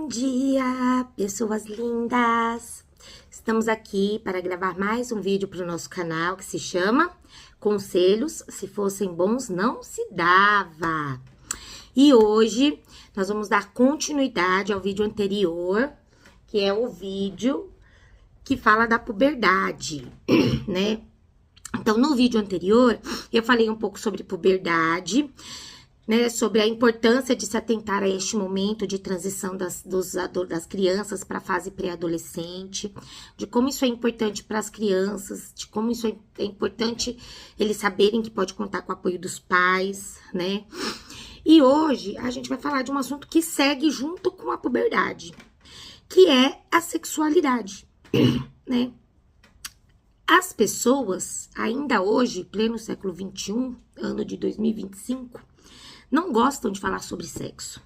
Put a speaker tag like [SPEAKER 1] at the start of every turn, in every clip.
[SPEAKER 1] Bom dia, pessoas lindas! Estamos aqui para gravar mais um vídeo para o nosso canal que se chama Conselhos, se fossem bons não se dava. E hoje nós vamos dar continuidade ao vídeo anterior, que é o vídeo que fala da puberdade, né? Então, no vídeo anterior, eu falei um pouco sobre puberdade, né, sobre a importância de se atentar a este momento de transição das crianças para a fase pré-adolescente, de como isso é importante para as crianças, de como isso é importante eles saberem que pode contar com o apoio dos pais, né? E hoje a gente vai falar de um assunto que segue junto com a puberdade, que é a sexualidade, né? As pessoas, ainda hoje, pleno século XXI, ano de 2025, não gostam de falar sobre sexo.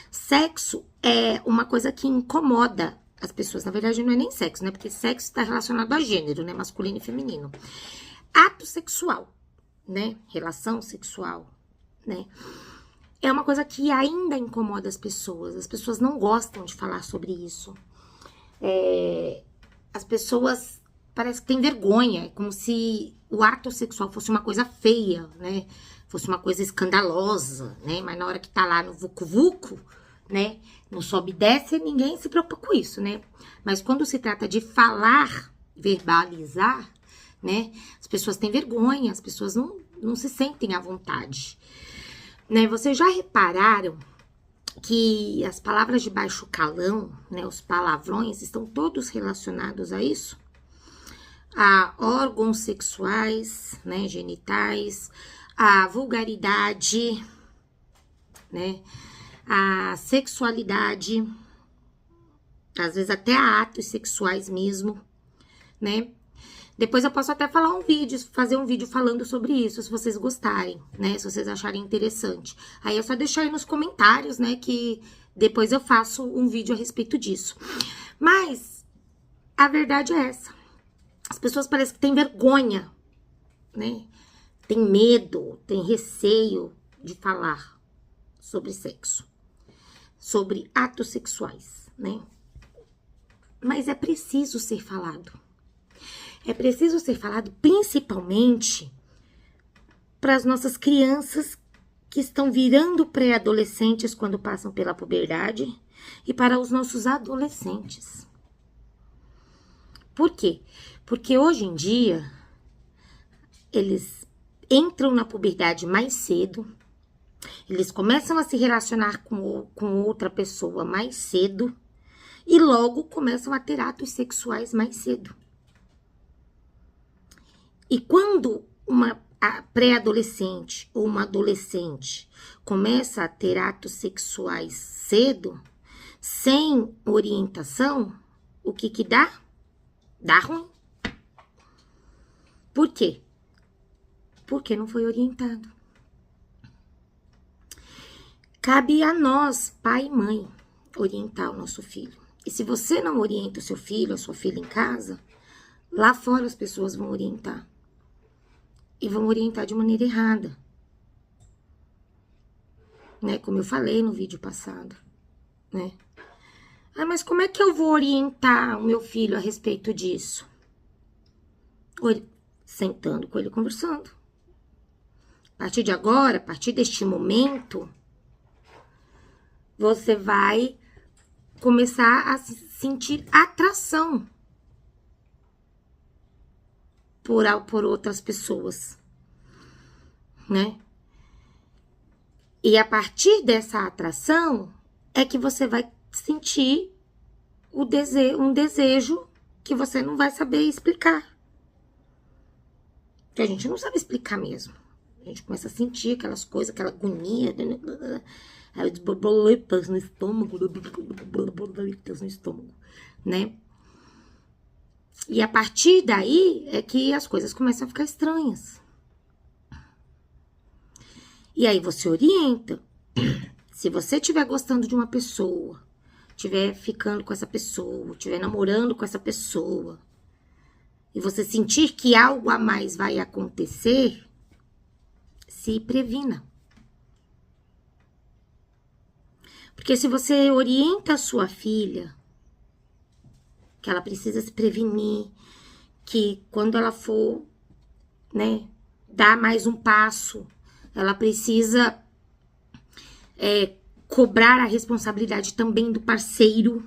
[SPEAKER 1] Sexo é uma coisa que incomoda as pessoas. Na verdade, não é nem sexo, né? Porque sexo está relacionado a gênero, né? Masculino e feminino. Ato sexual, né? Relação sexual, né? É uma coisa que ainda incomoda as pessoas. As pessoas não gostam de falar sobre isso. As pessoas parece que têm vergonha. É como se o ato sexual fosse uma coisa feia, né? Fosse uma coisa escandalosa, né? Mas na hora que tá lá no vucu-vucu, né? No sobe e desce, ninguém se preocupa com isso, né? Mas quando se trata de falar, verbalizar, né? As pessoas têm vergonha, as pessoas não se sentem à vontade, né? Vocês já repararam que as palavras de baixo calão, né? Os palavrões estão todos relacionados a isso? A órgãos sexuais, né? Genitais, a vulgaridade, né? A sexualidade, às vezes até a atos sexuais mesmo, né? Depois eu posso até fazer um vídeo falando sobre isso, se vocês gostarem, né? Se vocês acharem interessante. Aí é só deixar aí nos comentários, né? Que depois eu faço um vídeo a respeito disso. Mas a verdade é essa. As pessoas parecem que têm vergonha, né? Tem medo, tem receio de falar sobre sexo, sobre atos sexuais, né? Mas é preciso ser falado. É preciso ser falado principalmente para as nossas crianças que estão virando pré-adolescentes quando passam pela puberdade e para os nossos adolescentes. Por quê? Porque hoje em dia eles entram na puberdade mais cedo, eles começam a se relacionar com outra pessoa mais cedo e logo começam a ter atos sexuais mais cedo. E quando uma pré-adolescente ou uma adolescente começa a ter atos sexuais cedo, sem orientação, o que dá? Dá ruim. Por quê? Porque não foi orientado. Cabe a nós, pai e mãe, orientar o nosso filho. E se você não orienta o seu filho, a sua filha em casa, lá fora as pessoas vão orientar. E vão orientar de maneira errada. Né? Como eu falei no vídeo passado, né? Ah, mas como é que eu vou orientar o meu filho a respeito disso? Sentando com ele, conversando. A partir de agora, a partir deste momento, você vai começar a sentir atração por outras pessoas, né? E a partir dessa atração é que você vai sentir um desejo que você não vai saber explicar. Que a gente não sabe explicar mesmo. A gente começa a sentir aquelas coisas, aquela agonia, aí as borboletas no estômago, né? E a partir daí é que as coisas começam a ficar estranhas. E aí você orienta. Se você estiver gostando de uma pessoa, estiver ficando com essa pessoa, estiver namorando com essa pessoa, e você sentir que algo a mais vai acontecer, se previna. Porque se você orienta a sua filha que ela precisa se prevenir, que quando ela for, né, dar mais um passo, ela precisa cobrar a responsabilidade também do parceiro,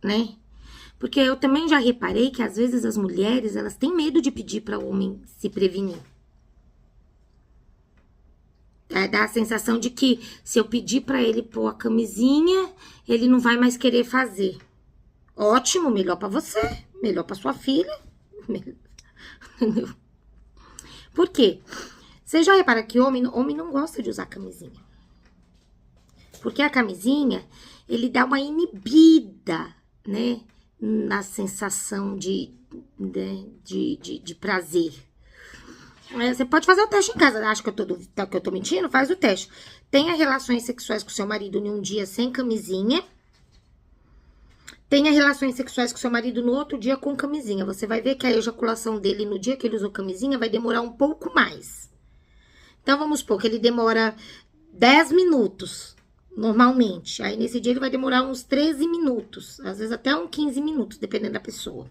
[SPEAKER 1] né? Porque eu também já reparei que às vezes as mulheres, elas têm medo de pedir para o homem se prevenir. Dá a sensação de que se eu pedir para ele pôr a camisinha, ele não vai mais querer fazer. Ótimo, melhor para você, melhor para sua filha. Entendeu? Por quê? Você já repara que homem não gosta de usar camisinha. Porque a camisinha, ele dá uma inibida, né? Na sensação de prazer. Você pode fazer o teste em casa. Acha que eu tô mentindo? Faz o teste. Tenha relações sexuais com seu marido em um dia sem camisinha. Tenha relações sexuais com seu marido no outro dia com camisinha. Você vai ver que a ejaculação dele no dia que ele usou camisinha vai demorar um pouco mais. Então, vamos supor que ele demora 10 minutos, normalmente. Aí, nesse dia, ele vai demorar uns 13 minutos. Às vezes, até uns 15 minutos, dependendo da pessoa.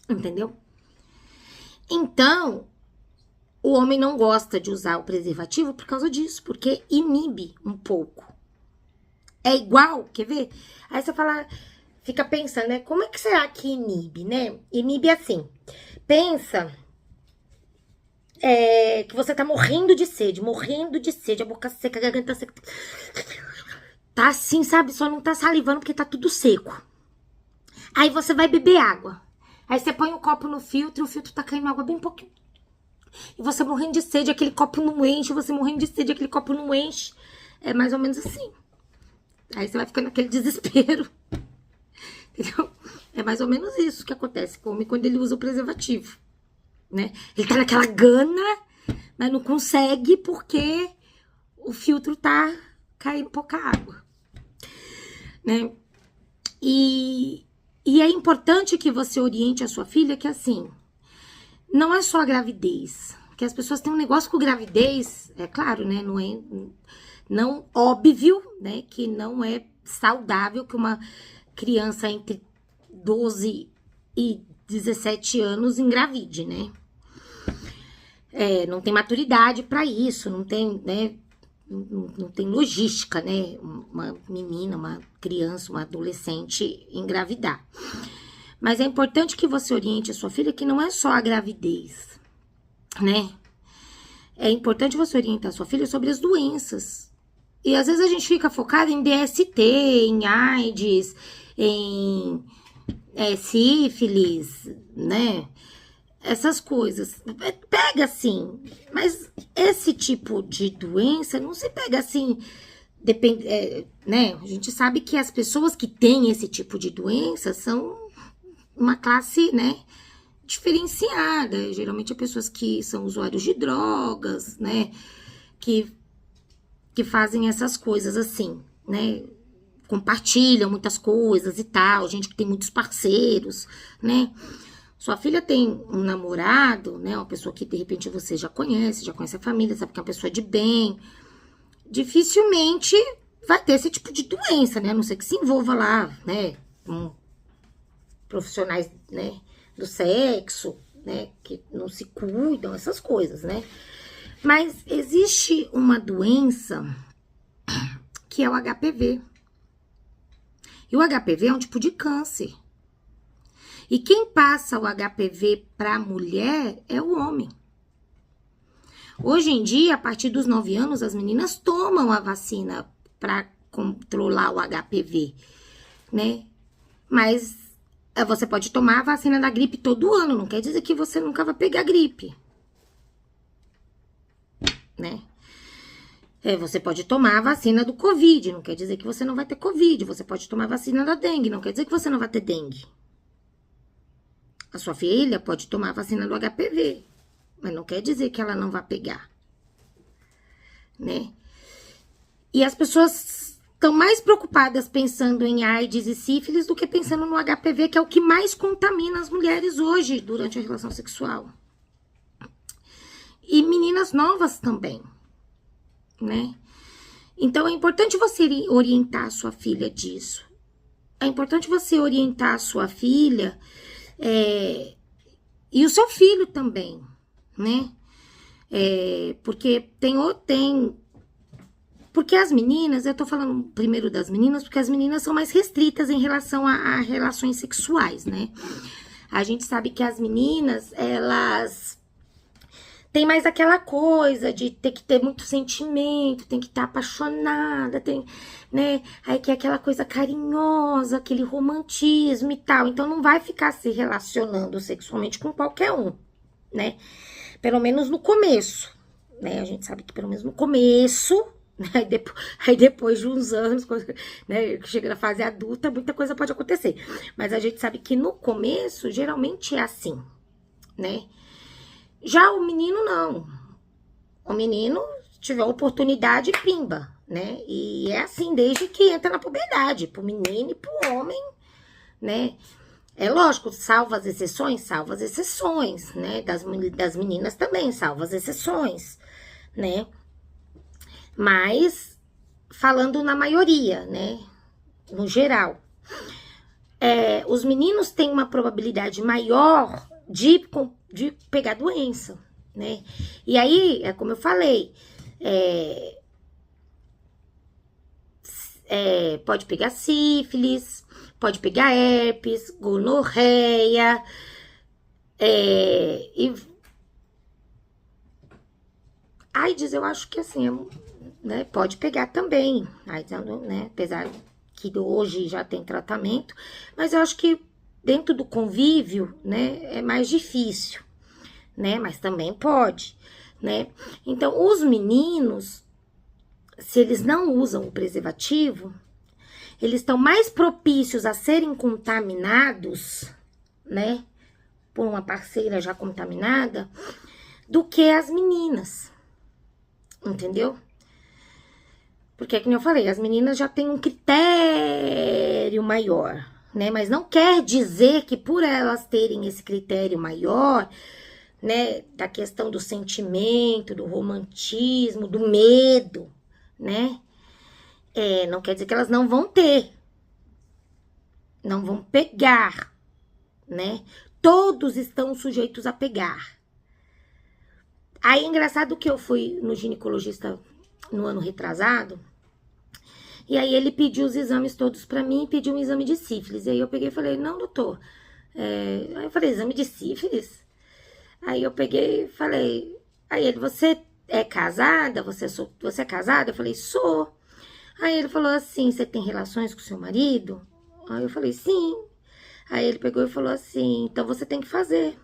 [SPEAKER 1] Entendeu? Então, o homem não gosta de usar o preservativo por causa disso, porque inibe um pouco. É igual, quer ver? Aí você fala, fica pensando, né? Como é que será que inibe, né? Inibe assim. Pensa que você tá morrendo de sede, a boca seca, a garganta seca. Tá assim, sabe? Só não tá salivando porque tá tudo seco. Aí você vai beber água. Aí você põe o copo no filtro e o filtro tá caindo água bem pouquinho. E você morrendo de sede, aquele copo não enche, você morrendo de sede, aquele copo não enche. É mais ou menos assim. Aí você vai ficando naquele desespero. Entendeu? É mais ou menos isso que acontece com o homem quando ele usa o preservativo. Né? Ele tá naquela gana, mas não consegue porque o filtro tá caindo pouca água. Né? E é importante que você oriente a sua filha que assim, não é só a gravidez. Porque as pessoas têm um negócio com gravidez, é claro, né? Não óbvio, né? Que não é saudável que uma criança entre 12 e 17 anos engravide, né? Não tem maturidade para isso, não tem, né? Não tem logística, né? Uma menina, uma criança, uma adolescente engravidar. Mas é importante que você oriente a sua filha que não é só a gravidez, né? É importante você orientar a sua filha sobre as doenças. E às vezes a gente fica focada em DST, em AIDS, em sífilis, né? Essas coisas. Pega assim, mas esse tipo de doença não se pega assim, depende, né? A gente sabe que as pessoas que têm esse tipo de doença são uma classe, né, diferenciada. Geralmente, pessoas que são usuários de drogas, né, que fazem essas coisas assim, né, compartilham muitas coisas e tal, gente que tem muitos parceiros, né. Sua filha tem um namorado, né, uma pessoa que de repente você já conhece a família, sabe que é uma pessoa de bem, dificilmente vai ter esse tipo de doença, né, a não ser que se envolva lá, né, com profissionais, né, do sexo, né, que não se cuidam, essas coisas, né. Mas existe uma doença que é o HPV. E o HPV é um tipo de câncer. E quem passa o HPV para a mulher é o homem. Hoje em dia, a partir dos 9 anos, as meninas tomam a vacina para controlar o HPV, né? Mas você pode tomar a vacina da gripe todo ano, não quer dizer que você nunca vai pegar gripe, né? Você pode tomar a vacina do Covid, não quer dizer que você não vai ter Covid. Você pode tomar a vacina da dengue, não quer dizer que você não vai ter dengue. A sua filha pode tomar a vacina do HPV, mas não quer dizer que ela não vai pegar, né? E as pessoas estão mais preocupadas pensando em AIDS e sífilis do que pensando no HPV, que é o que mais contamina as mulheres hoje durante a relação sexual. E meninas novas também, né? Então, é importante você orientar a sua filha disso. É importante você orientar a sua filha e o seu filho também, né? Porque porque as meninas, eu tô falando primeiro das meninas, porque as meninas são mais restritas em relação a relações sexuais, né? A gente sabe que as meninas, elas têm mais aquela coisa de ter que ter muito sentimento, tem que estar apaixonada, né? Aí que é aquela coisa carinhosa, aquele romantismo e tal. Então não vai ficar se relacionando sexualmente com qualquer um, né? Pelo menos no começo, né? A gente sabe que pelo menos no começo, né? Aí depois de uns anos, né? Chega na fase adulta, muita coisa pode acontecer. Mas a gente sabe que no começo, geralmente é assim, né? Já o menino, não. O menino, se tiver oportunidade, pimba, né? E é assim desde que entra na puberdade, pro menino e pro homem, né? É lógico, salvo as exceções, né? Das meninas também, salvo as exceções, né? Mas, falando na maioria, né? No geral. Os meninos têm uma probabilidade maior de pegar doença, né? E aí, como eu falei, pode pegar sífilis, pode pegar herpes, gonorreia, AIDS, eu acho que assim, né, pode pegar também, AIDS, né, apesar que hoje já tem tratamento, mas eu acho que dentro do convívio, né, é mais difícil, né, mas também pode, né. Então, os meninos, se eles não usam o preservativo, eles estão mais propícios a serem contaminados, né, por uma parceira já contaminada, do que as meninas, entendeu? Porque, como eu falei, as meninas já têm um critério maior, né? Mas não quer dizer que por elas terem esse critério maior, né? Da questão do sentimento, do romantismo, do medo, né? Não quer dizer que elas não vão ter. Não vão pegar, né? Todos estão sujeitos a pegar. Aí, engraçado que eu fui no ginecologista no ano retrasado, e aí ele pediu os exames todos pra mim, pediu um exame de sífilis. E aí eu peguei e falei, não, doutor. Aí eu falei, exame de sífilis? Aí eu peguei e falei, aí ele, você é casada? Você é casada? Eu falei, sou. Aí ele falou assim, você tem relações com seu marido? Aí eu falei, sim. Aí ele pegou e falou assim, então você tem que fazer.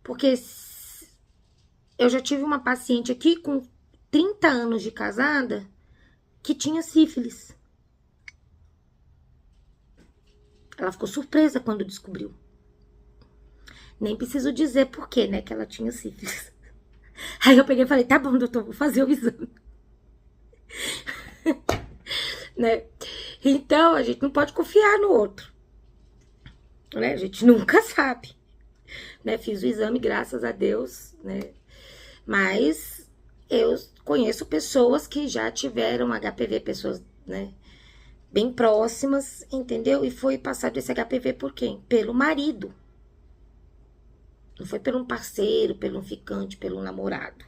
[SPEAKER 1] Porque eu já tive uma paciente aqui com 30 anos de casada que tinha sífilis. Ela ficou surpresa quando descobriu. Nem preciso dizer por quê, né, que ela tinha sífilis. Aí eu peguei e falei, tá bom, doutor, vou fazer o exame. Né? Então, a gente não pode confiar no outro. Né? A gente nunca sabe. Né? Fiz o exame, graças a Deus, né? Mas eu conheço pessoas que já tiveram HPV, pessoas, né, bem próximas, entendeu? E foi passado esse HPV por quem? Pelo marido. Não foi por um parceiro, pelo um ficante, pelo namorado,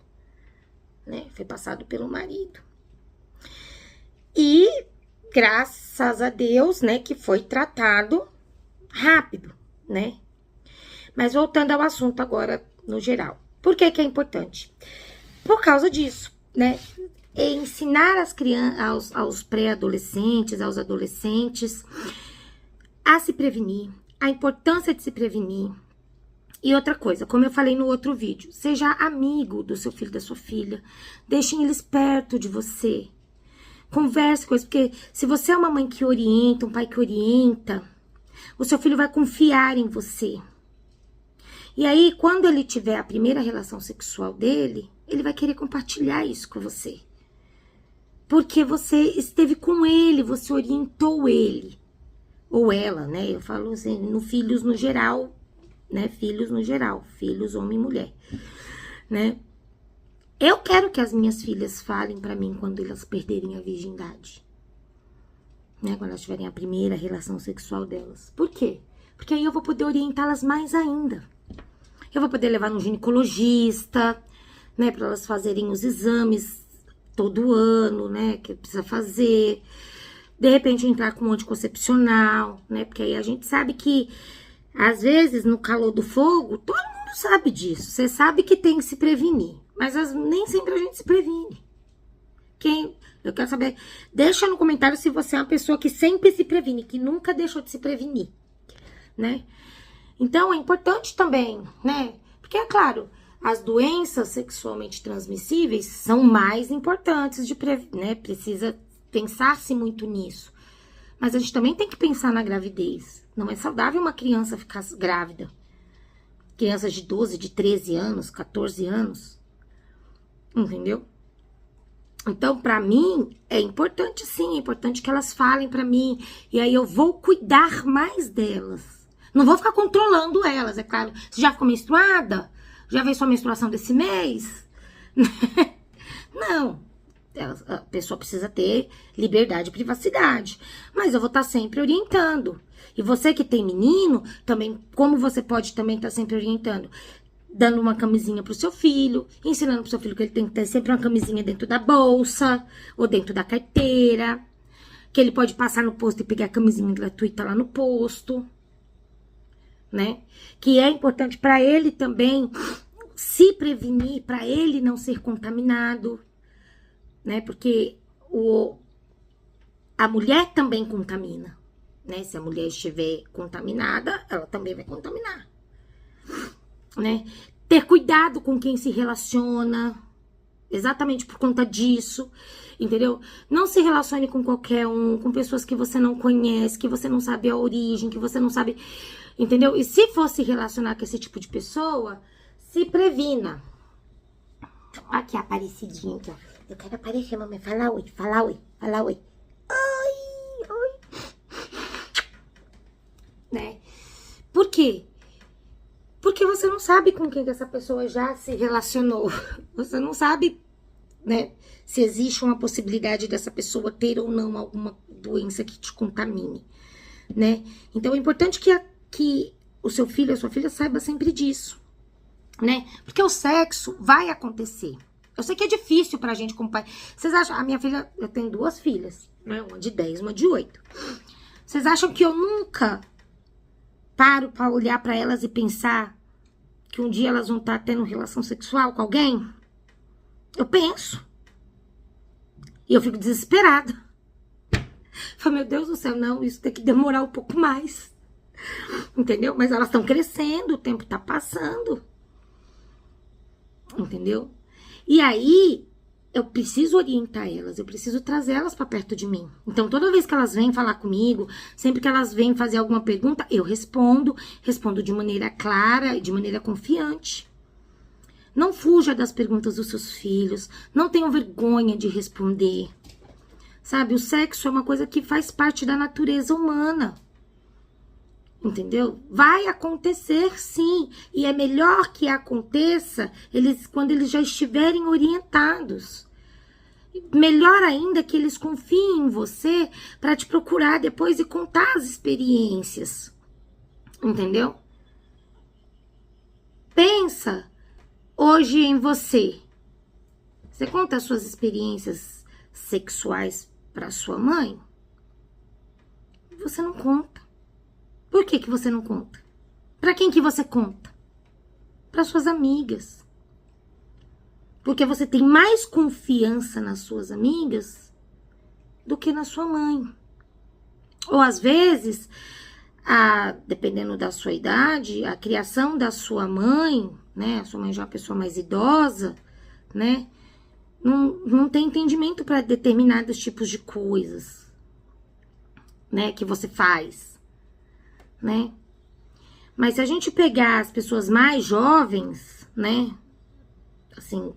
[SPEAKER 1] né? Foi passado pelo marido. E graças a Deus, né, que foi tratado rápido, né? Mas voltando ao assunto agora, no geral. Por que que é importante? Por causa disso, né? Ensinar as crianças, aos pré-adolescentes, aos adolescentes, a se prevenir, a importância de se prevenir. E outra coisa, como eu falei no outro vídeo, seja amigo do seu filho, da sua filha, deixem eles perto de você. Converse com eles, porque se você é uma mãe que orienta, um pai que orienta, o seu filho vai confiar em você. E aí, quando ele tiver a primeira relação sexual dele, ele vai querer compartilhar isso com você. Porque você esteve com ele, você orientou ele. Ou ela, né? Eu falo assim, no filhos no geral, né? Filhos no geral, filhos homem e mulher, né? Eu quero que as minhas filhas falem pra mim quando elas perderem a virgindade. Né? Quando elas tiverem a primeira relação sexual delas. Por quê? Porque aí eu vou poder orientá-las mais ainda. Eu vou poder levar no ginecologista, né? Pra elas fazerem os exames todo ano, né? Que precisa fazer. De repente entrar com um anticoncepcional, né? Porque aí a gente sabe que, às vezes, no calor do fogo, todo mundo sabe disso. Você sabe que tem que se prevenir. Mas nem sempre a gente se previne. Eu quero saber, deixa no comentário se você é uma pessoa que sempre se previne, que nunca deixou de se prevenir, né? Então, é importante também, né? Porque, é claro, as doenças sexualmente transmissíveis são mais importantes de prevenir, né? Precisa pensar-se muito nisso. Mas a gente também tem que pensar na gravidez. Não é saudável uma criança ficar grávida. Crianças de 12, de 13 anos, 14 anos. Entendeu? Então, pra mim, é importante sim, é importante que elas falem pra mim. E aí eu vou cuidar mais delas. Não vou ficar controlando elas, é claro. Você já ficou menstruada? Já veio sua menstruação desse mês? Não. A pessoa precisa ter liberdade e privacidade. Mas eu vou estar sempre orientando. E você que tem menino, também, como você pode também estar sempre orientando? Dando uma camisinha pro seu filho, ensinando pro seu filho que ele tem que ter sempre uma camisinha dentro da bolsa, ou dentro da carteira, que ele pode passar no posto e pegar a camisinha gratuita lá no posto, né? Que é importante para ele também se prevenir, para ele não ser contaminado, né? Porque a mulher também contamina, né? Se a mulher estiver contaminada, ela também vai contaminar. Né? Ter cuidado com quem se relaciona, exatamente por conta disso, entendeu? Não se relacione com qualquer um, com pessoas que você não conhece, que você não sabe a origem, que você não sabe, entendeu? E se for se relacionar com esse tipo de pessoa, se previna. Aqui, a Aparecidinha, aqui, ó. Eu quero aparecer, mamãe. Fala oi, fala oi, fala oi. Oi, oi. Né? Por quê? Porque você não sabe com quem que essa pessoa já se relacionou. Você não sabe, né, se existe uma possibilidade dessa pessoa ter ou não alguma doença que te contamine, né? Então, é importante que o seu filho, a sua filha saiba sempre disso, né? Porque o sexo vai acontecer. Eu sei que é difícil pra gente como pai. Vocês acham... A minha filha... Eu tenho 2 filhas, né? Uma de 10, uma de 8. Vocês acham que eu nunca paro pra olhar pra elas e pensar que um dia elas vão estar tendo relação sexual com alguém? Eu penso. E eu fico desesperada. Falo, meu Deus do céu, não, isso tem que demorar um pouco mais. Entendeu? Mas elas estão crescendo, o tempo tá passando. Entendeu? E aí, eu preciso orientar elas, eu preciso trazer elas pra perto de mim. Então, toda vez que elas vêm falar comigo, sempre que elas vêm fazer alguma pergunta, eu respondo de maneira clara e de maneira confiante. Não fuja das perguntas dos seus filhos, não tenham vergonha de responder. Sabe, o sexo é uma coisa que faz parte da natureza humana. Entendeu? Vai acontecer sim, e é melhor que aconteça quando eles já estiverem orientados. Melhor ainda que eles confiem em você para te procurar depois e contar as experiências. Entendeu? Pensa hoje em você. Você conta as suas experiências sexuais para sua mãe? Você não conta. Por que você não conta? Para quem que você conta? Para suas amigas. Porque você tem mais confiança nas suas amigas do que na sua mãe. Ou às vezes, dependendo da sua idade, a criação da sua mãe, né? A sua mãe já é uma pessoa mais idosa, né? Não tem entendimento para determinados tipos de coisas, né? Que você faz. Né? Mas se a gente pegar as pessoas mais jovens, né? Assim,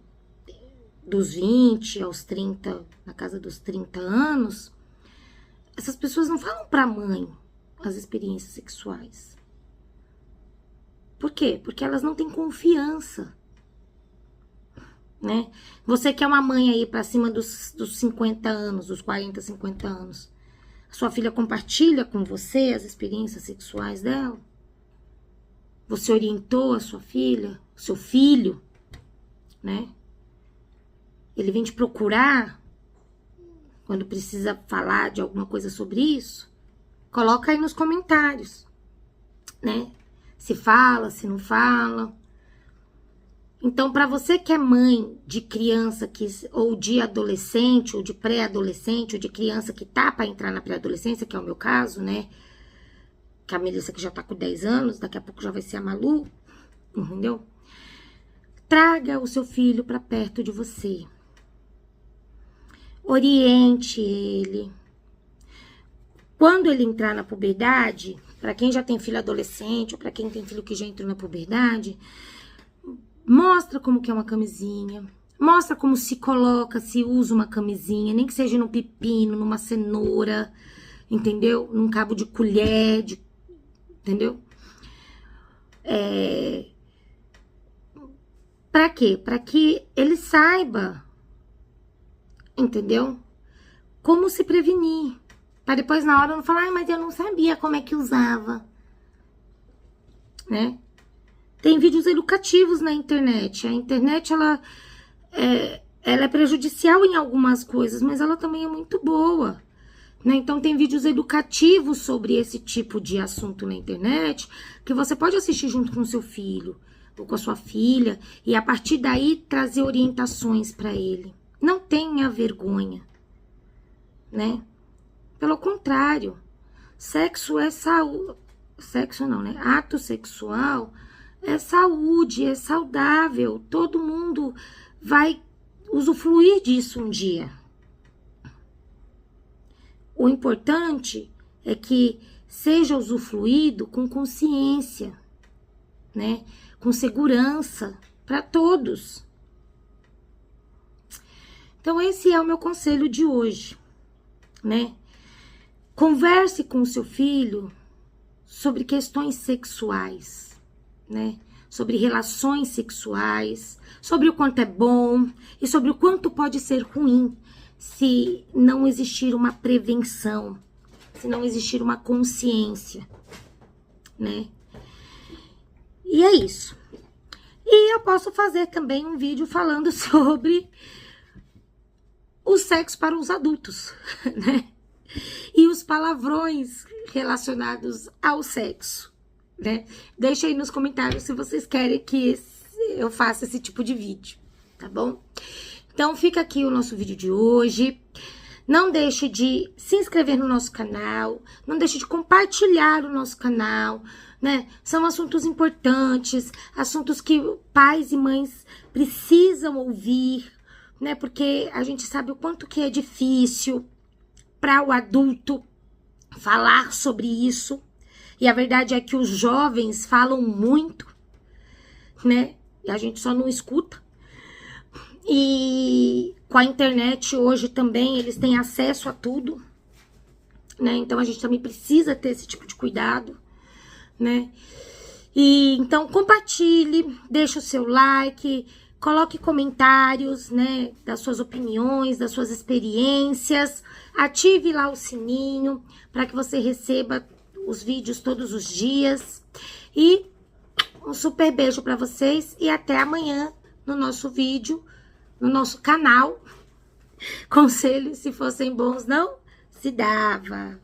[SPEAKER 1] dos 20 aos 30, na casa dos 30 anos, essas pessoas não falam pra mãe as experiências sexuais. Por quê? Porque elas não têm confiança, né? Você que é uma mãe aí pra cima dos 50 anos, dos 40, 50 anos. A sua filha compartilha com você as experiências sexuais dela? Você orientou a sua filha, o seu filho, né? Ele vem te procurar quando precisa falar de alguma coisa sobre isso? Coloca aí nos comentários, né? Se fala, se não fala. Então, para você que é mãe de criança ou de adolescente, ou de pré-adolescente, ou de criança que tá para entrar na pré-adolescência, que é o meu caso, né? Que a Melissa que já tá com 10 anos, daqui a pouco já vai ser a Malu, entendeu? Traga o seu filho para perto de você. Oriente ele. Quando ele entrar na puberdade, para quem já tem filho adolescente, ou para quem tem filho que já entrou na puberdade, mostra como que é uma camisinha. Mostra como se coloca, se usa uma camisinha, nem que seja num pepino, numa cenoura, entendeu? Num cabo de colher, entendeu? Pra quê? Pra que ele saiba, entendeu? Como se prevenir. Pra depois na hora não falar, mas eu não sabia como é que usava, né? Tem vídeos educativos na internet. A internet, ela é prejudicial em algumas coisas, mas ela também é muito boa, né? Então, tem vídeos educativos sobre esse tipo de assunto na internet, que você pode assistir junto com o seu filho, ou com a sua filha, e a partir daí trazer orientações para ele. Não tenha vergonha, né? Pelo contrário, sexo é saúde. Sexo não, né? Ato sexual é saúde, é saudável. Todo mundo vai usufruir disso um dia. O importante é que seja usufruído com consciência, né? Com segurança para todos. Então, esse é o meu conselho de hoje, né? Converse com o seu filho sobre questões sexuais, né? Sobre relações sexuais, sobre o quanto é bom e sobre o quanto pode ser ruim se não existir uma prevenção, se não existir uma consciência, né? E é isso. E eu posso fazer também um vídeo falando sobre o sexo para os adultos, né? E os palavrões relacionados ao sexo, né? Deixa aí nos comentários se vocês querem que eu faça esse tipo de vídeo, tá bom? Então, fica aqui o nosso vídeo de hoje. Não deixe de se inscrever no nosso canal, não deixe de compartilhar o nosso canal, né? São assuntos importantes, assuntos que pais e mães precisam ouvir, né? Porque a gente sabe o quanto que é difícil para o adulto falar sobre isso. E a verdade é que os jovens falam muito, né? E a gente só não escuta. E com a internet hoje também eles têm acesso a tudo, né? Então a gente também precisa ter esse tipo de cuidado, né? E então compartilhe, deixe o seu like, coloque comentários, né, das suas opiniões, das suas experiências. Ative lá o sininho para que você receba os vídeos todos os dias. E um super beijo para vocês e até amanhã no nosso vídeo, no nosso canal. Conselhos, se fossem bons, não se dava.